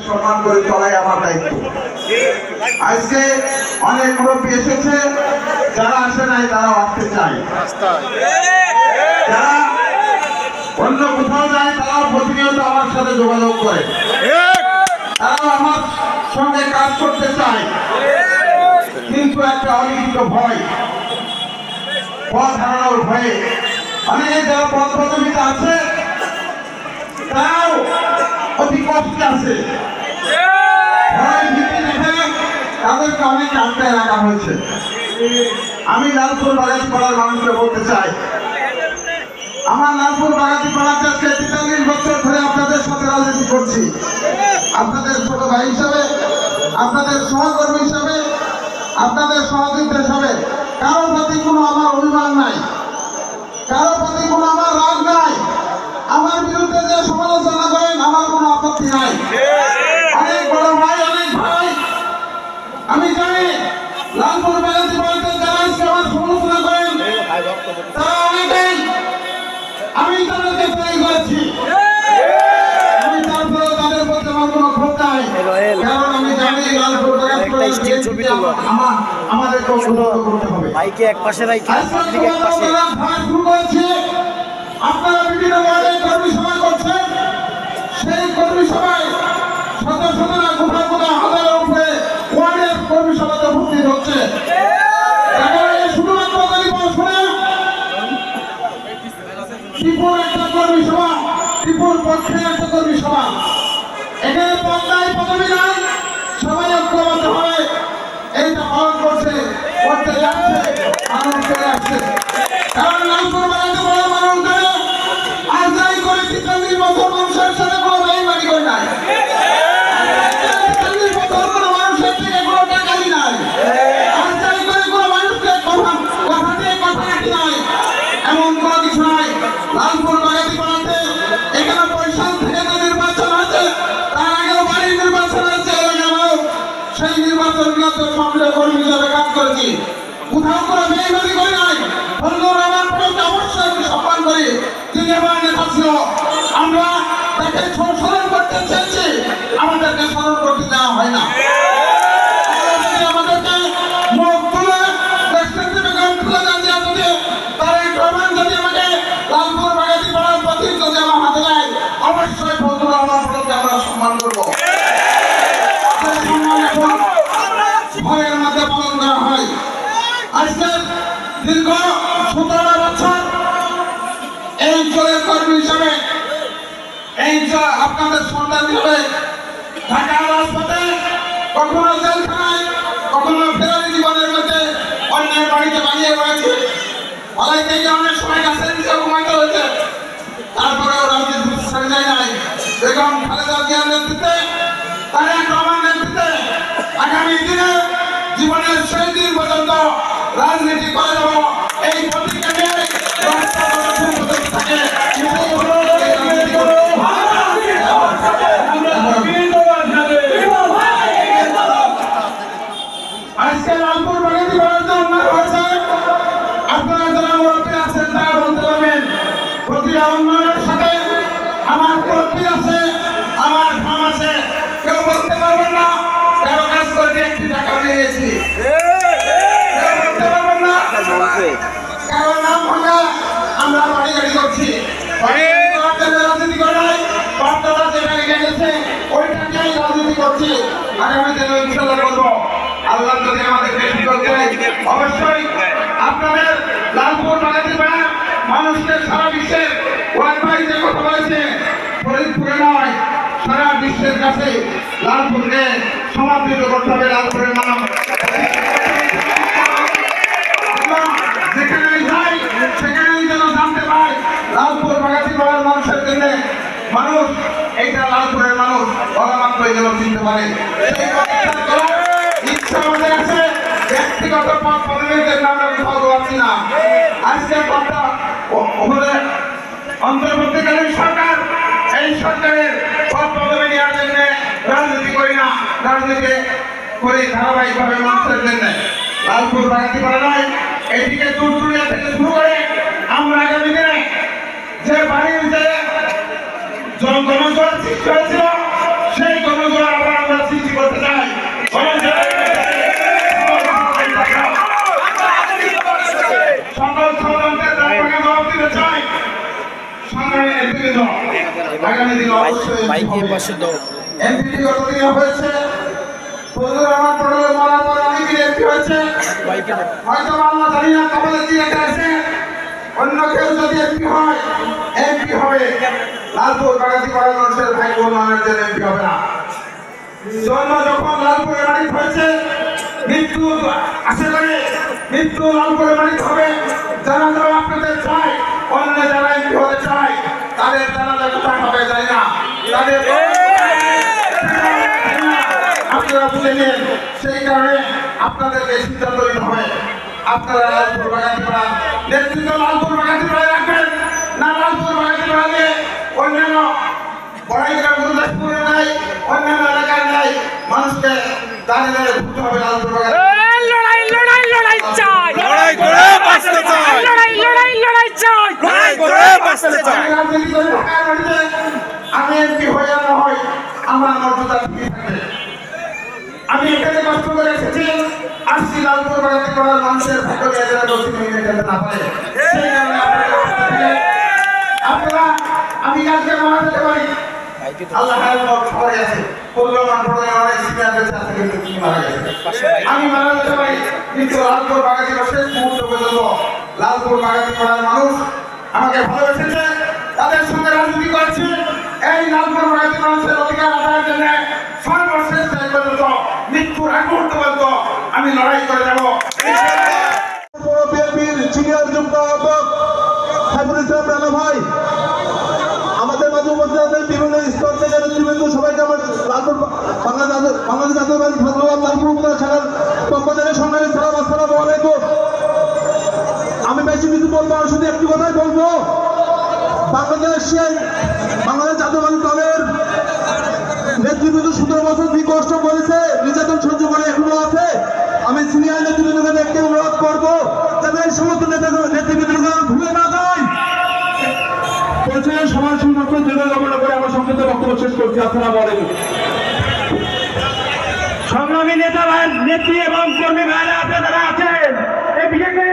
সম্মান করে চলাই আমার দায়িত্ব। আজকে অনেক মুরব্বী এসেছে, যারা আসে নাই তারাও আসতে চায়, যারা অন্য কোথাও যায় তারাও প্রতিনিয়ত আমার সাথে যোগাযোগ করে, তারাও আমার সঙ্গে কাজ করতে চায়। কিন্তু একটা অলিখিত ভয়, পথ হারানোর ভয়ে অনেকে যারা পথ পদবিতে আছে তারাও অতি কষ্টে আছে। ভয় ভীতি দেখে তাদেরকে অনেক আটকায় রাখা হয়েছে। আমি লালপুর বাগাতিপাড়ার মানুষকে বলতে চাই, আমার লালপুর বাগাতিপাড়াতে আজকে 43 বছর ধরে আপনাদের সাথে রাজনীতি করছি। আপনাদের ছোট ভাই হিসাবে, আপনাদের সহকর্মী হিসাবে, আপনাদের সহযোগিতা হিসাবে কারো প্রতি কোনো আমার অভিমান নাই, কারো প্রতি কোনো আমার রাগ নাই। আমার বিরুদ্ধে যে সমালোচনা করেন আমার কোনো আপত্তি নাই। অনেক বড় ভাই, অনেক ভাই, আমি জানি লালপুর বাগাতিপাড়াতে যারা আজকে আমার সমালোচনা করেন তারা অনেকেই আমি তাদেরকে তৈরি করেছি। আমি তারপরে তাদের প্রতি আমার কোনো ক্ষোভ নাই, কারণ আমি জানি লালপুর আমাদেরকে করতে হবে। বাইকে এক পাশে রাখি, এক পাশে শুরু করেছি। আপনারা বিভিন্ন ওয়ার্ডে কর্মী সভা করছেন, সেই কর্মী সভায় শত শত না কোথাও কোথাও হাজারের উপরে ওয়ার্ডের কর্মী সভাতে উপস্থিত হচ্ছে। শুধুমাত্র ত্রিপুর একটা কর্মী সভা, ত্রিপুর পক্ষে একটা কর্মী সভা, এখানে পদ নাই, পদবি নাই, সবাই ঐক্যবদ্ধ হবে এইটা পালন করছে, করতে যাচ্ছে, মানুষ চলে আসছে। কারণ লালপুর বাগাতিপাড়ার মানুষ ধরে আজ যাই করে 43 বছর মানুষের সাথে কোনো বেইমানি করে নাই, 43 বছর কোনো মানুষের থেকে কোনো টাকাই নাই, আজ যাই করে কোনো মানুষকে কথা দিয়ে কথা রাখি নাই, এমন কোনো কিছু নাই। লালপুর বাগাতিপাড়াতে এখানে পয়সাল থেকে যে নির্বাচন আছে, তার আগেও বাড়ির নির্বাচন আছে, সেই নির্বাচনগুলোতে সক্রিয় কর্মী হিসাবে কাজ করেছি। কোথাও কোনো বেইমানি করে নাই। আমার প্রতি অবশ্যই আমি সম্মান করি, তিনি আমার নেতা ছিল। আমরা তাকে স্মরণ করতে চেয়েছি, আমাদেরকে স্মরণ করতে দেওয়া হয় না। আমাদেরকে মুখ তুলে তার এই প্রমাণ যদি আমাকে লালপুর বাগাতিপাড়ার প্রতীক যদি আমার হাতে দেয়, অবশ্যই বন্ধুরা আমার প্রতি আমরা সম্মান করবো। ভয়ের মধ্যে পালন করা হয়। আজকে দীর্ঘ 17 বছর এই অঞ্চলের কর্মী হিসাবে, এই আপনাদের সন্তান হিসাবে ঢাকার রাজপথে কখনো জেলখানায়, কখনো ফেরারি জীবনের মধ্যে অন্যের বাড়িতে বানিয়ে রয়েছে, পালাইতে গিয়ে অনেক সময় গাছের নিচে ঘুমাইতে হয়েছে, তারপরেও রাজনীতি ছেড়ে যায় নাই। বেগম খালেদা জিয়ার নেতৃত্বে, তারেক রহমানের নেতৃত্বে আগামী দিনে জীবনের শেষ দিন পর্যন্ত রাজনীতি করে যাব এই প্রতিজ্ঞা নিয়ে আজকে লালপুর বাগাতিপাড়ার যে উন্নয়ন হয়েছে, আপনারা যারা মুরব্বী আছেন তারা বলতে পারবেন। প্রতিটা উন্নয়নের সাথে আমার মুরব্বী আছে, আমার ফার্ম আছে, কেউ বলতে পারবেন না কারো কাজ করে একটি টাকা নিয়েছি, কেউ বলতে পারবেন না কারো নাম ভাঙা আমরা বাড়ি গাড়ি করছি, রাজনীতি করে নাই, বার্তাটা যেটা গেছে ওইটাকেই রাজনীতি করছি। আগামী দিনে ইনশাল্লাহ করবো, আল্লাহ যদি আমাদেরকে সুযোগ দেয়। অবশ্যই আপনাদের লালপুর বাগাতিপাড়া মানুষকে সারা বিশ্বের ওয়াইফাই যে কথা বলেছে, ফরিদপুরে নয় সারা বিশ্বের কাছে লালপুরকে সমাদৃত করতে হবে। লালপুরের নাম যেখানেই যাই সেখানেই যেন জানতে পাই লালপুর বাগাতিপাড়ার মানুষের জন্য মানুষ এইটা লালপুরের মানুষ বলা মাত্রই যেন চিনতে পারে। ইচ্ছা আমাদের আছে, ব্যক্তিগত পদ পদবীর জন্য আমরা কোথাও পাচ্ছি না। আজকে কথা অন্তর্বর্তীকালীন সরকার, এই সরকারের পদ পদবী নেওয়ার জন্য রাজনীতি করি না, রাজনীতি করি ধারাবাহিকভাবে মানুষের জন্য। লালপুর বাগাতিপাড়া নয়, এইদিকে চুরচুরিয়া থেকে শুরু করে আমরা আগামী দিনে যে বাড়ির যে গণজোয়ার সৃষ্টি হয়েছিল সেই গণজোয়ার আগামী দিনে অবশ্যই বাইকের পাশে দাও। এমপি কতদিন হয়েছে? ফজলুর রহমান পটলের মারার পর অনেকদিন এমপি হয়েছে। বাইকে দাও। হয়তো আল্লাহ জানি না কপালের দিকে আছে, অন্য কেউ যদি এমপি হয় এমপি হবে, লালপুর বাগাতি পাড়ার মানুষের ভাই বোন মানের জন্য এমপি হবে না। জন্ম যখন লালপুরের বাড়িতে হয়েছে, মৃত্যু আসে করে মৃত্যু লালপুরের বাড়িতে হবে। যারা যারা আপনাদের চায়, অন্য যারা এমপি হতে চায়, তাদের জানাজা কোথায় হবে জানি না, তাদের আপনারা বুঝে নিন। সেই কারণে আপনাদেরকে সিদ্ধান্ত নিতে হবে। আপনারা লালপুর বাগাতি পাড়া নেতৃত্ব লালপুর বাগাতি পাড়ায় রাখবেন না, লালপুর বাগাতি পাড়াতে অন্যান্য বড়াইগ্রাম গুরুদাসপুরে নাই, অন্যান্য এলাকায় নাই, মানুষকে দাঁড়িয়ে দাঁড়িয়ে ঘুরতে হবে লালপুর বাগাতি। লড়াই লড়াই লড়াই চাই, লড়াই করে বাঁচতে চাই, লড়াই লড়াই লড়াই চাই, লড়াই করে বাঁচতে চাই। আমি রাজনীতি করে ঢাকার মাটিতে আমি এমপি হয়ে না হয় আমার মর্যাদা ঠিক থাকবে। আমি এখানে কষ্ট করে এসেছি, আসছি লালপুর বাগাতি পাড়ার মানুষের ভাগ্য নিয়ে যারা বলছি মেনে যেতে না পারে, সেই কারণে আপনারা আমি কালকে মারা যেতে পারি, বাইকে দাও। আল্লাহ খবরে আছে, পূর্ণমান পড়ে অনেক সিনিয়র বেঁচে আছে কিন্তু তিনি মারা গেছে। আমি মারা যেতে পারি, কিন্তু লালপুর বাগাতি পাড়া শেষ মুহূর্ত পর্যন্ত লালপুর বাগাতি পাড়ার মানুষ আমাকে ভালোবেসেছে, তাদের সঙ্গে রাজনীতি করেছে। এই লালপুর বাগাতি মানুষের অধিকার আদায়ের জন্য সর্বশেষ শেষ পর্যন্ত মৃত্যুর আগ মুহূর্ত পর্যন্ত আমি লড়াই করে যাব। বিএনপির সিনিয়র যুগ্ম আহ্বায়ক সাইফুল ইসলাম রানা ভাই আমাদের মাঝে উপস্থিত আছেন। বিভিন্ন স্তর থেকে নেতৃবৃন্দ সবাইকে আমার লালপুর বাংলাদেশ জাতীয়বাদী ছাত্রদল লালপুর উপজেলা শাখার পক্ষ থেকে সংগ্রামী সালাম, আসসালামু আলাইকুম। আমি বেশি কিছু বলবো না, শুধু একটি কথাই বলবো, বাংলাদেশ জাতীয়বাদী দলের নেতৃবৃন্দ 17 বছর কি কষ্ট করেছে, নির্যাতন সহ্য করে এখনো আছে। আমি সিনিয়র নেতৃবৃন্দকে দেখতে অনুরোধ করবো যাতে এই সমস্ত নেতৃবৃন্দকে ভুলে না যায়। পরিচয় সবার শুধুমাত্র দৃঢ় কামনা করে আমার সংক্ষিপ্ত বক্তব্য শেষ করছি। আসসালামু আলাইকুম। সংগ্রামী নেতা নেত্রী এবং কর্মী ভাইরা আপনারা আছেন, এই বিশেষ করে